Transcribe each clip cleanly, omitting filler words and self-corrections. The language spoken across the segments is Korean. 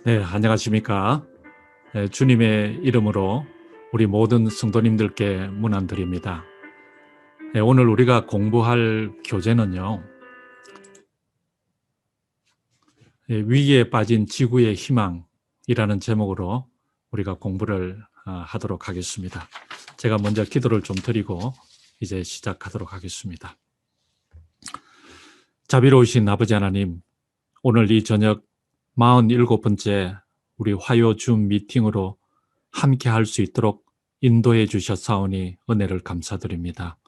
네, 안녕하십니까. 네, 주님의 이름으로 우리 모든 성도님들께 문안드립니다. 네, 오늘 우리가 공부할 교재는요, 위기에 빠진 지구의 희망이라는 제목으로 우리가 공부를 하도록 하겠습니다. 제가 먼저 기도를 좀 드리고 이제 시작하도록 하겠습니다. 자비로우신 아버지 하나님, 오늘 이 저녁 47번째 우리 화요 줌 미팅으로 함께 할 수 있도록 인도해 주셨사오니 은혜를 감사드립니다.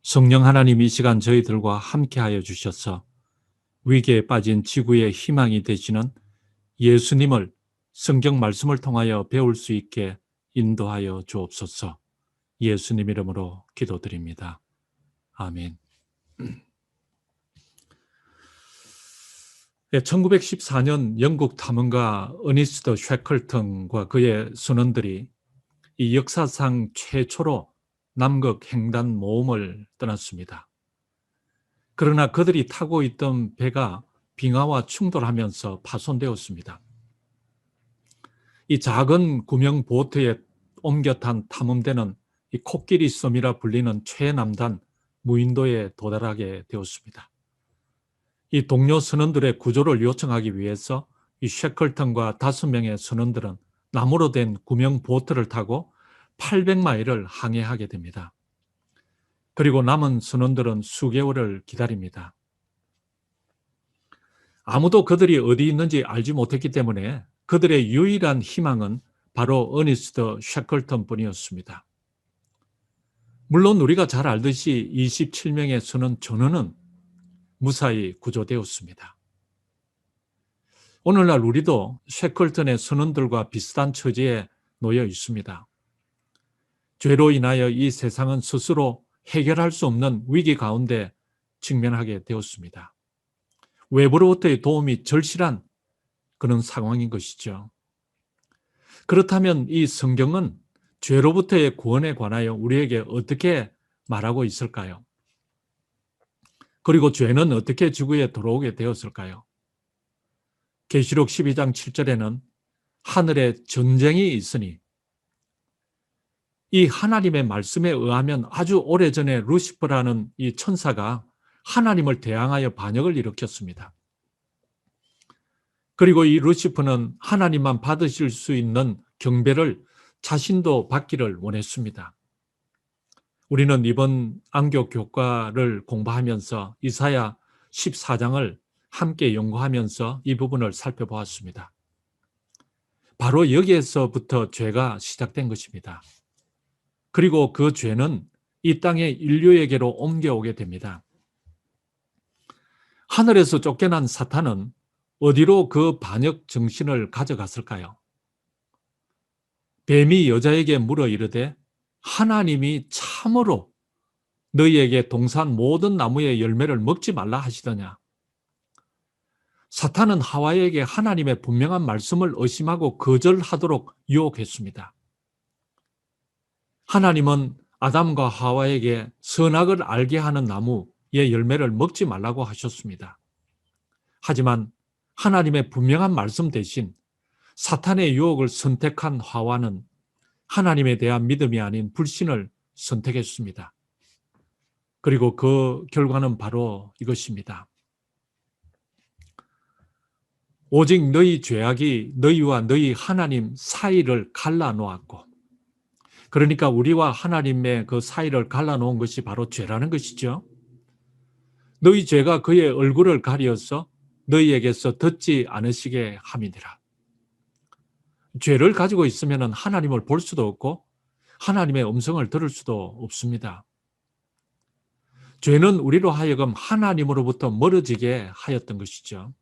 성령 하나님 이 시간 저희들과 함께하여 주셔서 위기에 빠진 지구의 희망이 되시는 예수님을 성경 말씀을 통하여 배울 수 있게 인도하여 주옵소서. 예수님 이름으로 기도드립니다. 아멘. 1914년 영국 탐험가 어니스트 쉐클턴과 그의 선원들이 이 역사상 최초로 남극 횡단 모험을 떠났습니다. 그러나 그들이 타고 있던 배가 빙하와 충돌하면서 파손되었습니다. 이 작은 구명 보트에 옮겨 탄 탐험대는 이 코끼리 섬이라 불리는 최남단 무인도에 도달하게 되었습니다. 이 동료 선원들의 구조를 요청하기 위해서 이 쉐클턴과 5명의 선원들은 나무로 된 구명 보트를 타고 800마일을 항해하게 됩니다. 그리고 남은 선원들은 수개월을 기다립니다. 아무도 그들이 어디 있는지 알지 못했기 때문에 그들의 유일한 희망은 바로 어니스트 쉐클턴 뿐이었습니다. 물론 우리가 잘 알듯이 27명의 선원 전원은 무사히 구조되었습니다. 오늘날 우리도 쉐클턴의 선원들과 비슷한 처지에 놓여 있습니다. 죄로 인하여 이 세상은 스스로 해결할 수 없는 위기 가운데 직면하게 되었습니다. 외부로부터의 도움이 절실한 그런 상황인 것이죠. 그렇다면 이 성경은 죄로부터의 구원에 관하여 우리에게 어떻게 말하고 있을까요? 그리고 죄는 어떻게 지구에 들어오게 되었을까요? 계시록 12장 7절에는 하늘에 전쟁이 있으니 이 하나님의 말씀에 의하면 아주 오래전에 루시퍼라는 이 천사가 하나님을 대항하여 반역을 일으켰습니다. 그리고 이 루시퍼는 하나님만 받으실 수 있는 경배를 자신도 받기를 원했습니다. 우리는 이번 안교 교과를 공부하면서 이사야 14장을 함께 연구하면서 이 부분을 살펴보았습니다. 바로 여기에서부터 죄가 시작된 것입니다. 그리고 그 죄는 이 땅의 인류에게로 옮겨오게 됩니다. 하늘에서 쫓겨난 사탄은 어디로 그 반역 정신을 가져갔을까요? 뱀이 여자에게 물어 이르되 하나님이 참으로 너희에게 동산 모든 나무의 열매를 먹지 말라 하시더냐? 사탄은 하와에게 하나님의 분명한 말씀을 의심하고 거절하도록 유혹했습니다. 하나님은 아담과 하와에게 선악을 알게 하는 나무의 열매를 먹지 말라고 하셨습니다. 하지만 하나님의 분명한 말씀 대신 사탄의 유혹을 선택한 하와는 하나님에 대한 믿음이 아닌 불신을 선택했습니다. 그리고 그 결과는 바로 이것입니다. 오직 너희 죄악이 너희와 너희 하나님 사이를 갈라놓았고, 그러니까 우리와 하나님의 그 사이를 갈라놓은 것이 바로 죄라는 것이죠. 너희 죄가 그의 얼굴을 가리어서 너희에게서 듣지 않으시게 함이니라. 죄를 가지고 있으면 하나님을 볼 수도 없고 하나님의 음성을 들을 수도 없습니다. 죄는 우리로 하여금 하나님으로부터 멀어지게 하였던 것이죠.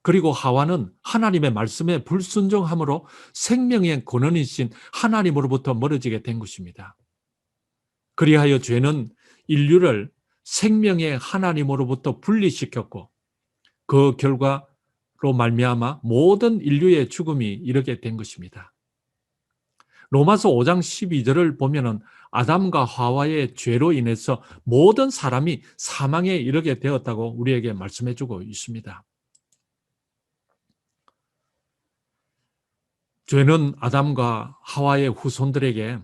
그리고 하와는 하나님의 말씀에 불순종함으로 생명의 근원이신 하나님으로부터 멀어지게 된 것입니다. 그리하여 죄는 인류를 생명의 하나님으로부터 분리시켰고 그 결과로 말미암아 모든 인류의 죽음이 이르게 된 것입니다. 로마서 5장 12절을 보면은 아담과 하와의 죄로 인해서 모든 사람이 사망에 이르게 되었다고 우리에게 말씀해 주고 있습니다. 죄는 아담과 하와의 후손들에게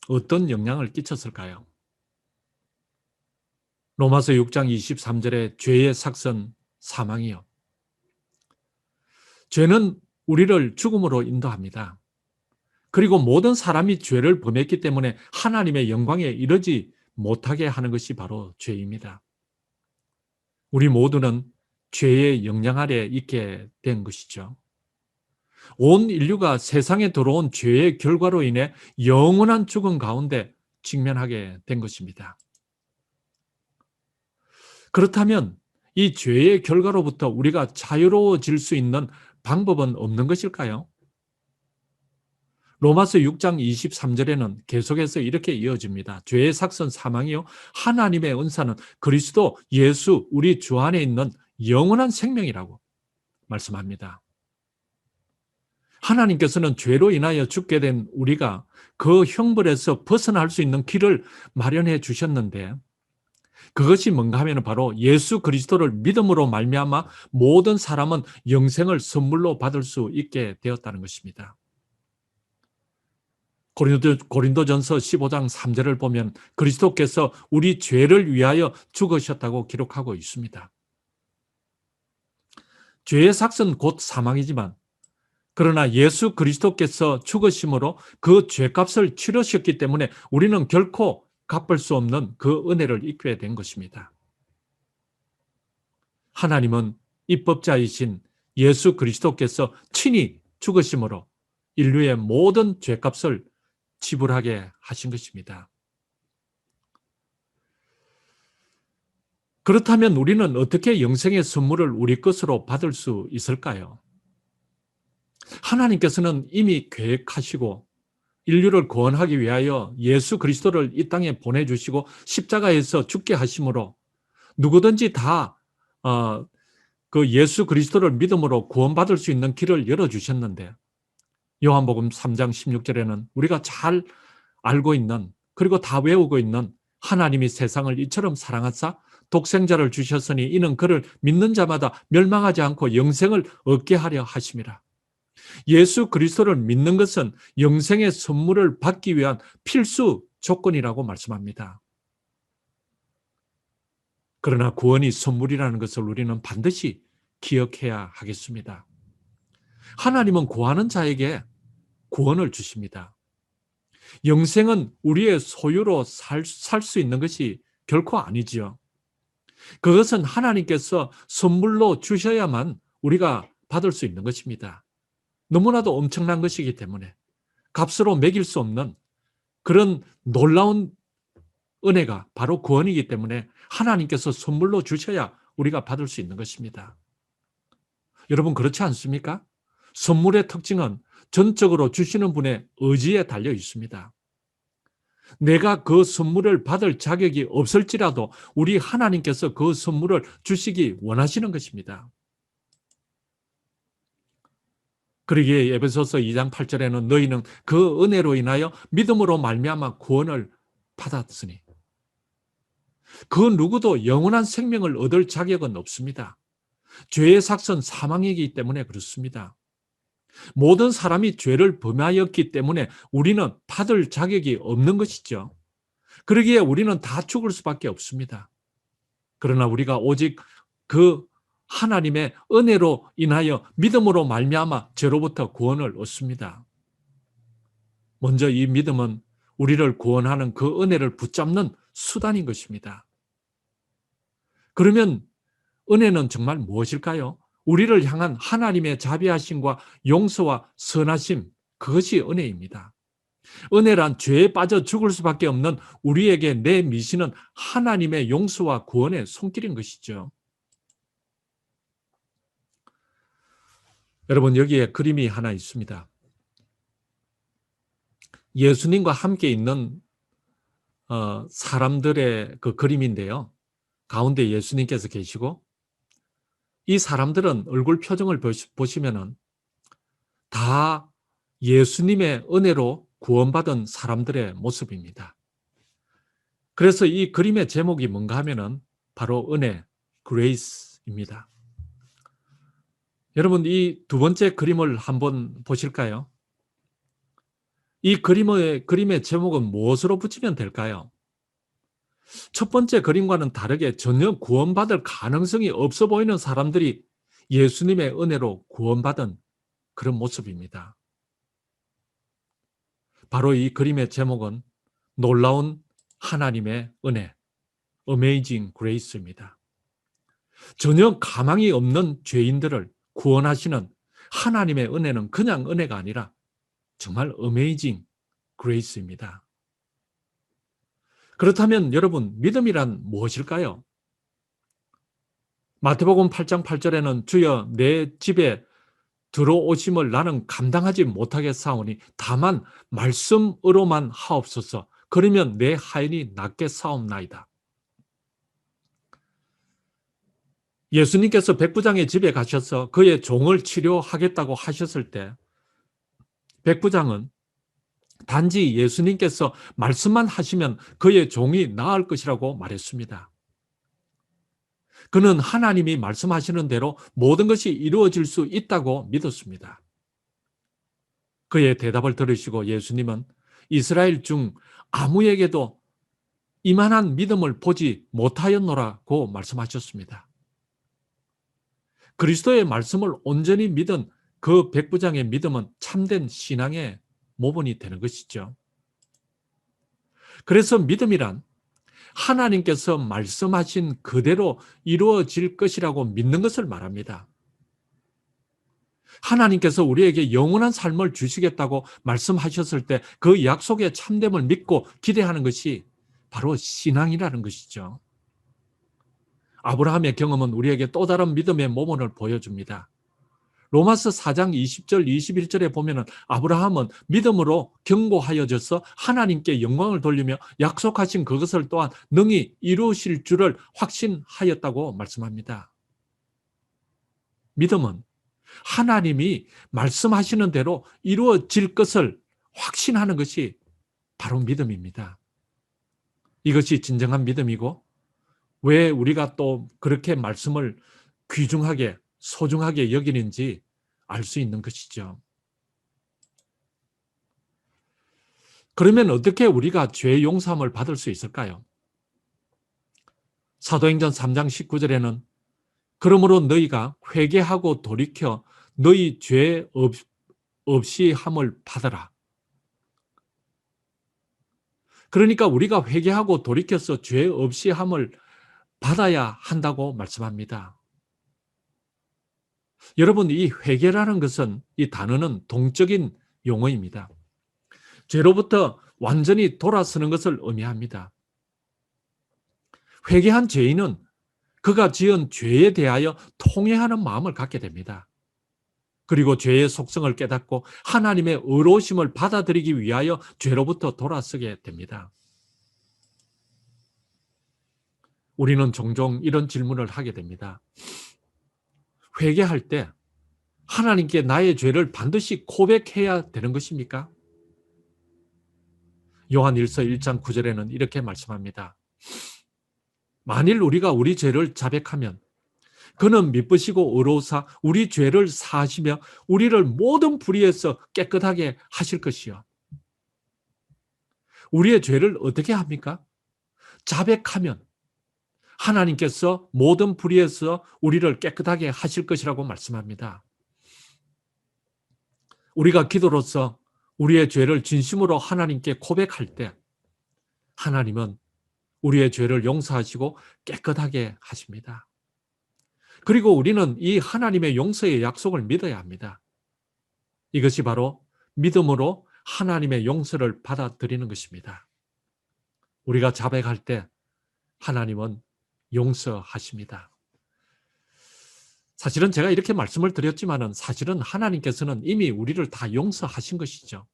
어떤 영향을 끼쳤을까요? 로마서 6장 23절에 죄의 삭선 사망이요. 죄는 우리를 죽음으로 인도합니다. 그리고 모든 사람이 죄를 범했기 때문에 하나님의 영광에 이르지 못하게 하는 것이 바로 죄입니다. 우리 모두는 죄의 영향 아래 있게 된 것이죠. 온 인류가 세상에 들어온 죄의 결과로 인해 영원한 죽음 가운데 직면하게 된 것입니다. 그렇다면 이 죄의 결과로부터 우리가 자유로워질 수 있는 방법은 없는 것일까요? 로마서 6장 23절에는 계속해서 이렇게 이어집니다. 죄의 삭선 사망이요 하나님의 은사는 그리스도 예수 우리 주 안에 있는 영원한 생명이라고 말씀합니다. 하나님께서는 죄로 인하여 죽게 된 우리가 그 형벌에서 벗어날 수 있는 길을 마련해 주셨는데 그것이 뭔가 하면 바로 예수 그리스도를 믿음으로 말미암아 모든 사람은 영생을 선물로 받을 수 있게 되었다는 것입니다. 고린도전서 15장 3절을 보면 그리스도께서 우리 죄를 위하여 죽으셨다고 기록하고 있습니다. 죄의 삭은 곧 사망이지만 그러나 예수 그리스도께서 죽으심으로 그 죄값을 치르셨기 때문에 우리는 결코 갚을 수 없는 그 은혜를 입게 된 것입니다. 하나님은 입법자이신 예수 그리스도께서 친히 죽으심으로 인류의 모든 죄값을 지불하게 하신 것입니다. 그렇다면 우리는 어떻게 영생의 선물을 우리 것으로 받을 수 있을까요? 하나님께서는 이미 계획하시고 인류를 구원하기 위하여 예수 그리스도를 이 땅에 보내주시고 십자가에서 죽게 하심으로 누구든지 다 그 예수 그리스도를 믿음으로 구원받을 수 있는 길을 열어주셨는데 요한복음 3장 16절에는 우리가 잘 알고 있는 그리고 다 외우고 있는 하나님이 세상을 이처럼 사랑하사 독생자를 주셨으니 이는 그를 믿는 자마다 멸망하지 않고 영생을 얻게 하려 하심이라. 예수 그리스도를 믿는 것은 영생의 선물을 받기 위한 필수 조건이라고 말씀합니다. 그러나 구원이 선물이라는 것을 우리는 반드시 기억해야 하겠습니다. 하나님은 구하는 자에게 구원을 주십니다. 영생은 우리의 소유로 살 수 있는 것이 결코 아니지요. 그것은 하나님께서 선물로 주셔야만 우리가 받을 수 있는 것입니다. 너무나도 엄청난 것이기 때문에 값으로 매길 수 없는 그런 놀라운 은혜가 바로 구원이기 때문에 하나님께서 선물로 주셔야 우리가 받을 수 있는 것입니다. 여러분 그렇지 않습니까? 선물의 특징은 전적으로 주시는 분의 의지에 달려 있습니다. 내가 그 선물을 받을 자격이 없을지라도 우리 하나님께서 그 선물을 주시기 원하시는 것입니다. 그러기에 에베소서 2장 8절에는 너희는 그 은혜로 인하여 믿음으로 말미암아 구원을 받았으니 그 누구도 영원한 생명을 얻을 자격은 없습니다. 죄의 삭선 사망이기 때문에 그렇습니다. 모든 사람이 죄를 범하였기 때문에 우리는 받을 자격이 없는 것이죠. 그러기에 우리는 다 죽을 수밖에 없습니다. 그러나 우리가 오직 그 하나님의 은혜로 인하여 믿음으로 말미암아 죄로부터 구원을 얻습니다. 먼저 이 믿음은 우리를 구원하는 그 은혜를 붙잡는 수단인 것입니다. 그러면 은혜는 정말 무엇일까요? 우리를 향한 하나님의 자비하심과 용서와 선하심, 그것이 은혜입니다. 은혜란 죄에 빠져 죽을 수밖에 없는 우리에게 내미시는 하나님의 용서와 구원의 손길인 것이죠. 여러분 여기에 그림이 하나 있습니다. 예수님과 함께 있는 사람들의 그 그림인데요. 가운데 예수님께서 계시고 이 사람들은 얼굴 표정을 보시면은 다 예수님의 은혜로 구원받은 사람들의 모습입니다. 그래서 이 그림의 제목이 뭔가 하면은 바로 은혜, 그레이스입니다. 여러분 이 두 번째 그림을 한번 보실까요? 이 그림의 제목은 무엇으로 붙이면 될까요? 첫 번째 그림과는 다르게 전혀 구원받을 가능성이 없어 보이는 사람들이 예수님의 은혜로 구원받은 그런 모습입니다. 바로 이 그림의 제목은 놀라운 하나님의 은혜, Amazing Grace입니다. 전혀 가망이 없는 죄인들을 구원하시는 하나님의 은혜는 그냥 은혜가 아니라 정말 Amazing Grace입니다. 그렇다면 여러분, 믿음이란 무엇일까요? 마태복음 8장 8절에는 주여 내 집에 들어오심을 나는 감당하지 못하겠사오니 다만 말씀으로만 하옵소서. 그러면 내 하인이 낫게 사옵나이다. 예수님께서 백부장의 집에 가셔서 그의 종을 치료하겠다고 하셨을 때 백부장은 단지 예수님께서 말씀만 하시면 그의 종이 나을 것이라고 말했습니다. 그는 하나님이 말씀하시는 대로 모든 것이 이루어질 수 있다고 믿었습니다. 그의 대답을 들으시고 예수님은 이스라엘 중 아무에게도 이만한 믿음을 보지 못하였노라고 말씀하셨습니다. 그리스도의 말씀을 온전히 믿은 그 백부장의 믿음은 참된 신앙의 모본이 되는 것이죠. 그래서 믿음이란 하나님께서 말씀하신 그대로 이루어질 것이라고 믿는 것을 말합니다. 하나님께서 우리에게 영원한 삶을 주시겠다고 말씀하셨을 때 그 약속의 참됨을 믿고 기대하는 것이 바로 신앙이라는 것이죠. 아브라함의 경험은 우리에게 또 다른 믿음의 모본을 보여줍니다. 로마서 4장 20절 21절에 보면 아브라함은 믿음으로 견고하여져서 하나님께 영광을 돌리며 약속하신 그것을 또한 능히 이루실 줄을 확신하였다고 말씀합니다. 믿음은 하나님이 말씀하시는 대로 이루어질 것을 확신하는 것이 바로 믿음입니다. 이것이 진정한 믿음이고 왜 우리가 또 그렇게 말씀을 귀중하게 소중하게 여기는지 알 수 있는 것이죠. 그러면 어떻게 우리가 죄 용서함을 받을 수 있을까요? 사도행전 3장 19절에는 그러므로 너희가 회개하고 돌이켜 너희 죄 없이 함을 받아라. 그러니까 우리가 회개하고 돌이켜서 죄 없이 함을 받아야 한다고 말씀합니다. 여러분, 이 회개라는 것은 이 단어는 동적인 용어입니다. 죄로부터 완전히 돌아서는 것을 의미합니다. 회개한 죄인은 그가 지은 죄에 대하여 통회하는 마음을 갖게 됩니다. 그리고 죄의 속성을 깨닫고 하나님의 의로우심을 받아들이기 위하여 죄로부터 돌아서게 됩니다. 우리는 종종 이런 질문을 하게 됩니다. 회개할 때 하나님께 나의 죄를 반드시 고백해야 되는 것입니까? 요한 1서 1장 9절에는 이렇게 말씀합니다. 만일 우리가 우리 죄를 자백하면 그는 미쁘시고 의로우사 우리 죄를 사하시며 우리를 모든 불의에서 깨끗하게 하실 것이요. 우리의 죄를 어떻게 합니까? 자백하면 하나님께서 모든 불의에서 우리를 깨끗하게 하실 것이라고 말씀합니다. 우리가 기도로서 우리의 죄를 진심으로 하나님께 고백할 때 하나님은 우리의 죄를 용서하시고 깨끗하게 하십니다. 그리고 우리는 이 하나님의 용서의 약속을 믿어야 합니다. 이것이 바로 믿음으로 하나님의 용서를 받아들이는 것입니다. 우리가 자백할 때 하나님은 용서하십니다. 사실은 제가 이렇게 말씀을 드렸지만은 사실은 하나님께서는 이미 우리를 다 용서하신 것이죠.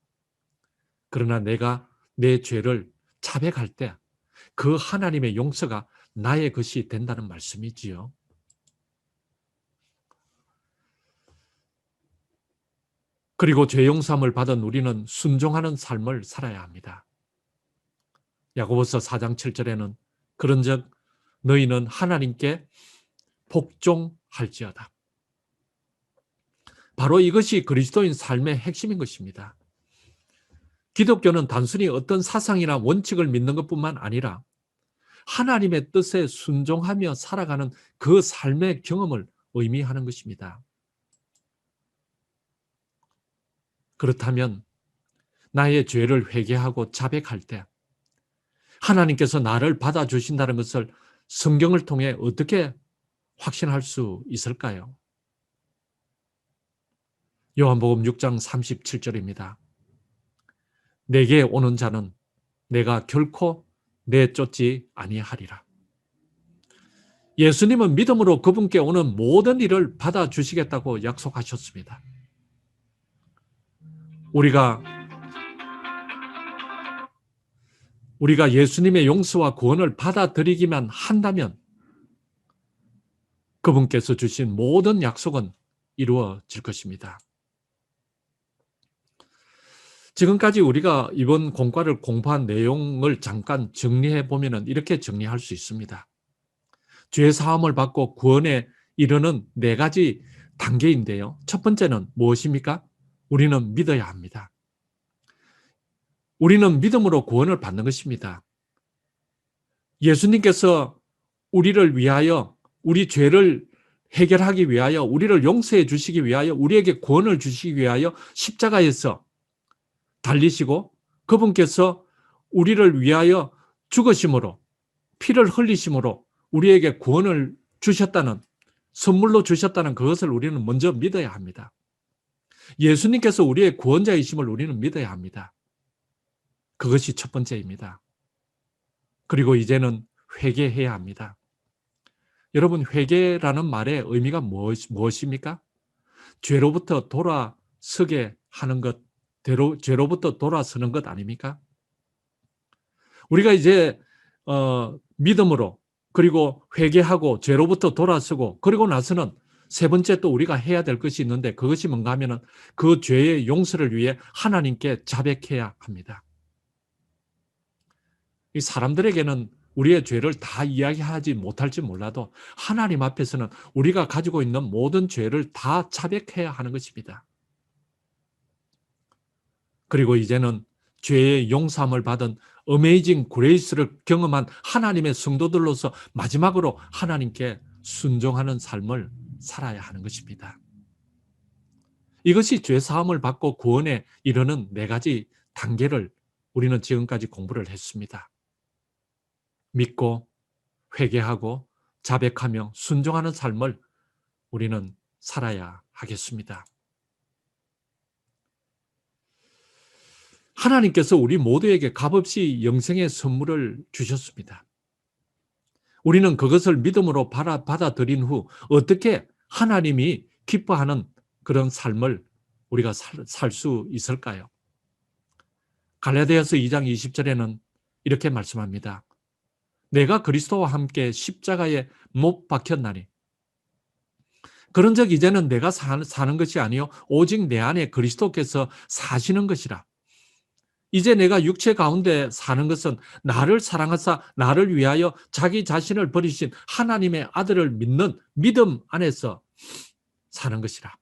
그러나 내가 내 죄를 자백할 때 그 하나님의 용서가 나의 것이 된다는 말씀이지요. 그리고 죄 용서함을 받은 우리는 순종하는 삶을 살아야 합니다. 야고보서 4장 7절에는 그런즉 너희는 하나님께 복종할지어다. 바로 이것이 그리스도인 삶의 핵심인 것입니다. 기독교는 단순히 어떤 사상이나 원칙을 믿는 것뿐만 아니라 하나님의 뜻에 순종하며 살아가는 그 삶의 경험을 의미하는 것입니다. 그렇다면 나의 죄를 회개하고 자백할 때 하나님께서 나를 받아주신다는 것을 성경을 통해 어떻게 확신할 수 있을까요? 요한복음 6장 37절입니다. 내게 오는 자는 내가 결코 내쫓지 아니하리라. 예수님은 믿음으로 그분께 오는 모든 일을 받아주시겠다고 약속하셨습니다. 우리가 예수님의 용서와 구원을 받아들이기만 한다면 그분께서 주신 모든 약속은 이루어질 것입니다. 지금까지 우리가 이번 공과를 공부한 내용을 잠깐 정리해 보면 이렇게 정리할 수 있습니다. 죄 사함을 받고 구원에 이르는 4가지 단계인데요. 첫 번째는 무엇입니까? 우리는 믿어야 합니다. 우리는 믿음으로 구원을 받는 것입니다. 예수님께서 우리를 위하여, 우리 죄를 해결하기 위하여, 우리를 용서해 주시기 위하여, 우리에게 구원을 주시기 위하여 십자가에서 달리시고 그분께서 우리를 위하여 죽으심으로, 피를 흘리심으로 우리에게 구원을 주셨다는, 선물로 주셨다는 그것을 우리는 먼저 믿어야 합니다. 예수님께서 우리의 구원자이심을 우리는 믿어야 합니다. 그것이 첫 번째입니다. 그리고 이제는 회개해야 합니다. 여러분, 회개라는 말의 의미가 무엇입니까? 죄로부터 돌아서게 하는 것, 죄로부터 돌아서는 것 아닙니까? 우리가 이제 믿음으로, 그리고 회개하고 죄로부터 돌아서고, 그리고 나서는 세 번째 또 우리가 해야 될 것이 있는데, 그것이 뭔가 하면은 그 죄의 용서를 위해 하나님께 자백해야 합니다. 이 사람들에게는 우리의 죄를 다 이야기하지 못할지 몰라도 하나님 앞에서는 우리가 가지고 있는 모든 죄를 다 자백해야 하는 것입니다. 그리고 이제는 죄의 용서함을 받은 어메이징 그레이스를 경험한 하나님의 성도들로서 마지막으로 하나님께 순종하는 삶을 살아야 하는 것입니다. 이것이 죄 사함을 받고 구원에 이르는 4가지 단계를 우리는 지금까지 공부를 했습니다. 믿고 회개하고 자백하며 순종하는 삶을 우리는 살아야 하겠습니다. 하나님께서 우리 모두에게 값없이 영생의 선물을 주셨습니다. 우리는 그것을 믿음으로 받아들인 후 어떻게 하나님이 기뻐하는 그런 삶을 우리가 살 수 있을까요? 갈라디아서 2장 20절에는 이렇게 말씀합니다. 내가 그리스도와 함께 십자가에 못 박혔나니 그런즉 이제는 내가 사는 것이 아니요 오직 내 안에 그리스도께서 사시는 것이라. 이제 내가 육체 가운데 사는 것은 나를 사랑하사 나를 위하여 자기 자신을 버리신 하나님의 아들을 믿는 믿음 안에서 사는 것이라.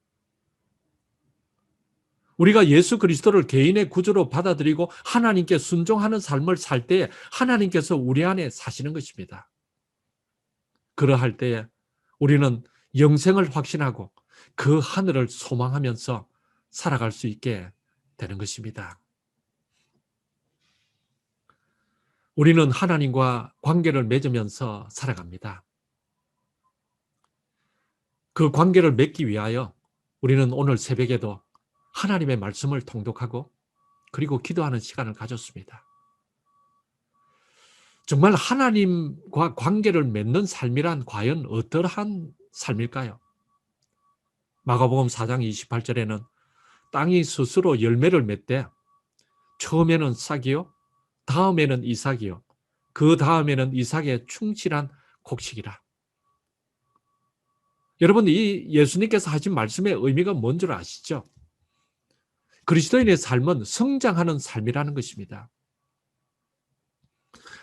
우리가 예수 그리스도를 개인의 구주로 받아들이고 하나님께 순종하는 삶을 살 때에 하나님께서 우리 안에 사시는 것입니다. 그러할 때에 우리는 영생을 확신하고 그 하늘을 소망하면서 살아갈 수 있게 되는 것입니다. 우리는 하나님과 관계를 맺으면서 살아갑니다. 그 관계를 맺기 위하여 우리는 오늘 새벽에도 하나님의 말씀을 통독하고 그리고 기도하는 시간을 가졌습니다. 정말 하나님과 관계를 맺는 삶이란 과연 어떠한 삶일까요? 마가복음 4장 28절에는 땅이 스스로 열매를 맺되 처음에는 싹이요 다음에는 이삭이요 그 다음에는 이삭의 충실한 곡식이라. 여러분, 이 예수님께서 하신 말씀의 의미가 뭔 줄 아시죠? 그리스도인의 삶은 성장하는 삶이라는 것입니다.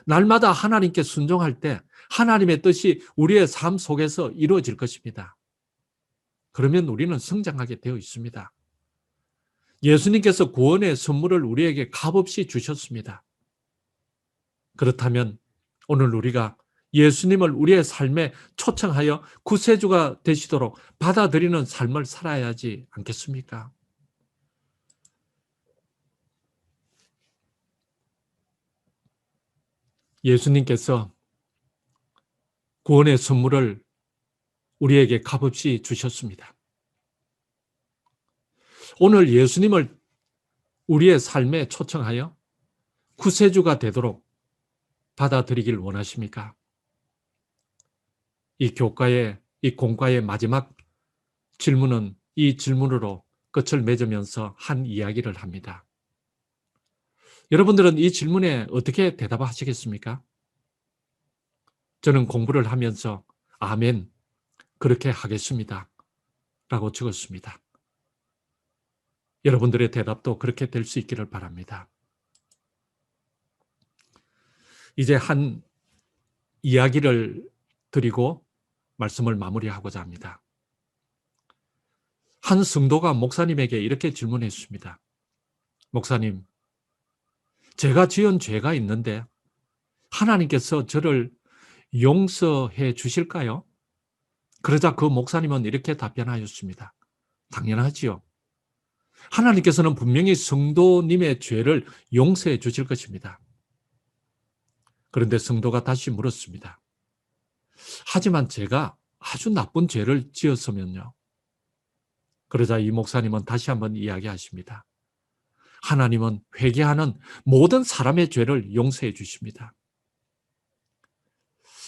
날마다 하나님께 순종할 때 하나님의 뜻이 우리의 삶 속에서 이루어질 것입니다. 그러면 우리는 성장하게 되어 있습니다. 예수님께서 구원의 선물을 우리에게 값없이 주셨습니다. 그렇다면 오늘 우리가 예수님을 우리의 삶에 초청하여 구세주가 되시도록 받아들이는 삶을 살아야 하지 않겠습니까? 예수님께서 구원의 선물을 우리에게 값없이 주셨습니다. 오늘 예수님을 우리의 삶에 초청하여 구세주가 되도록 받아들이길 원하십니까? 이 공과의 마지막 질문은 이 질문으로 끝을 맺으면서 한 이야기를 합니다. 여러분들은 이 질문에 어떻게 대답하시겠습니까? 저는 공부를 하면서 아멘, 그렇게 하겠습니다. 라고 적었습니다. 여러분들의 대답도 그렇게 될 수 있기를 바랍니다. 이제 한 이야기를 드리고 말씀을 마무리하고자 합니다. 한 성도가 목사님에게 이렇게 질문했습니다. 목사님, 제가 지은 죄가 있는데 하나님께서 저를 용서해 주실까요? 그러자 그 목사님은 이렇게 답변하였습니다. 당연하지요. 하나님께서는 분명히 성도님의 죄를 용서해 주실 것입니다. 그런데 성도가 다시 물었습니다. 하지만 제가 아주 나쁜 죄를 지었으면요. 그러자 이 목사님은 다시 한번 이야기하십니다. 하나님은 회개하는 모든 사람의 죄를 용서해 주십니다.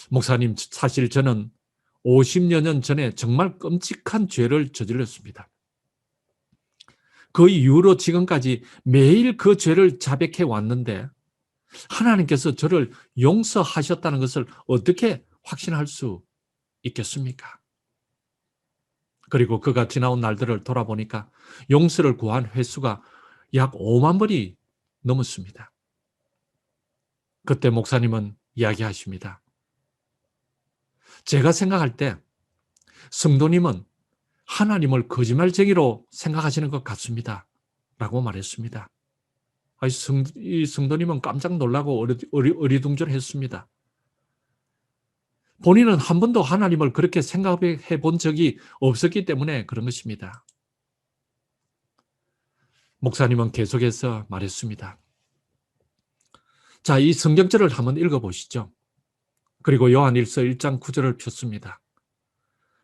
목사님, 사실 저는 50여 년 전에 정말 끔찍한 죄를 저질렀습니다. 그 이후로 지금까지 매일 그 죄를 자백해 왔는데 하나님께서 저를 용서하셨다는 것을 어떻게 확신할 수 있겠습니까? 그리고 그가 지나온 날들을 돌아보니까 용서를 구한 횟수가 약 5만 번이 넘었습니다. 그때 목사님은 이야기하십니다. 제가 생각할 때 성도님은 하나님을 거짓말쟁이로 생각하시는 것 같습니다. 라고 말했습니다. 이 성도님은 깜짝 놀라고 어리둥절했습니다. 본인은 한 번도 하나님을 그렇게 생각해 본 적이 없었기 때문에 그런 것입니다. 목사님은 계속해서 말했습니다. 자, 이 성경절을 한번 읽어보시죠. 그리고 요한일서 1장 9절을 폈습니다.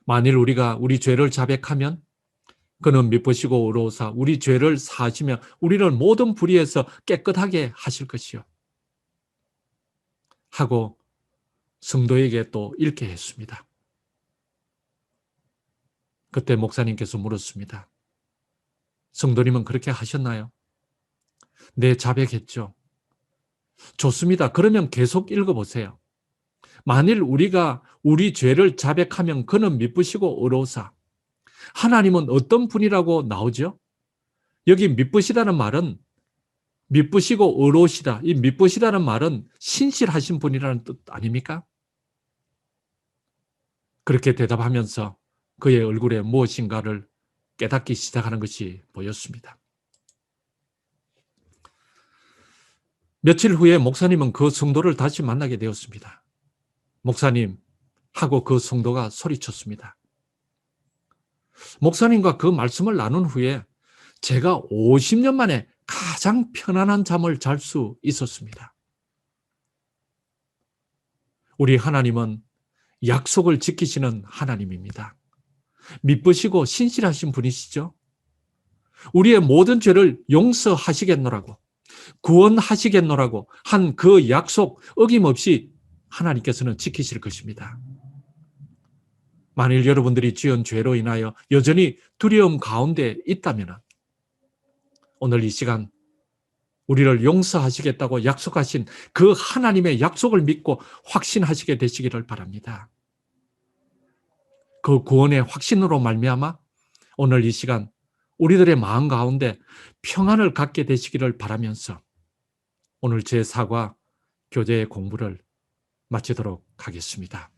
만일 우리가 우리 죄를 자백하면 그는 미쁘시고 의로우사 우리 죄를 사하시며 우리를 모든 불의에서 깨끗하게 하실 것이요. 하고 성도에게 또 읽게 했습니다. 그때 목사님께서 물었습니다. 성도님은 그렇게 하셨나요? 네, 자백했죠. 좋습니다. 그러면 계속 읽어보세요. 만일 우리가 우리 죄를 자백하면 그는 미쁘시고 의로우사. 하나님은 어떤 분이라고 나오죠? 여기 미쁘시다는 말은 미쁘시고 의로우시다. 이 미쁘시다는 말은 신실하신 분이라는 뜻 아닙니까? 그렇게 대답하면서 그의 얼굴에 무엇인가를 깨닫기 시작하는 것이 보였습니다. 며칠 후에 목사님은 그 성도를 다시 만나게 되었습니다. 목사님 하고 그 성도가 소리쳤습니다. 목사님과 그 말씀을 나눈 후에 제가 50년 만에 가장 편안한 잠을 잘 수 있었습니다. 우리 하나님은 약속을 지키시는 하나님입니다. 미쁘시고 신실하신 분이시죠. 우리의 모든 죄를 용서하시겠노라고 구원하시겠노라고 한 그 약속 어김없이 하나님께서는 지키실 것입니다. 만일 여러분들이 지은 죄로 인하여 여전히 두려움 가운데 있다면 오늘 이 시간 우리를 용서하시겠다고 약속하신 그 하나님의 약속을 믿고 확신하시게 되시기를 바랍니다. 그 구원의 확신으로 말미암아 오늘 이 시간 우리들의 마음 가운데 평안을 갖게 되시기를 바라면서 오늘 제4과 교재의 공부를 마치도록 하겠습니다.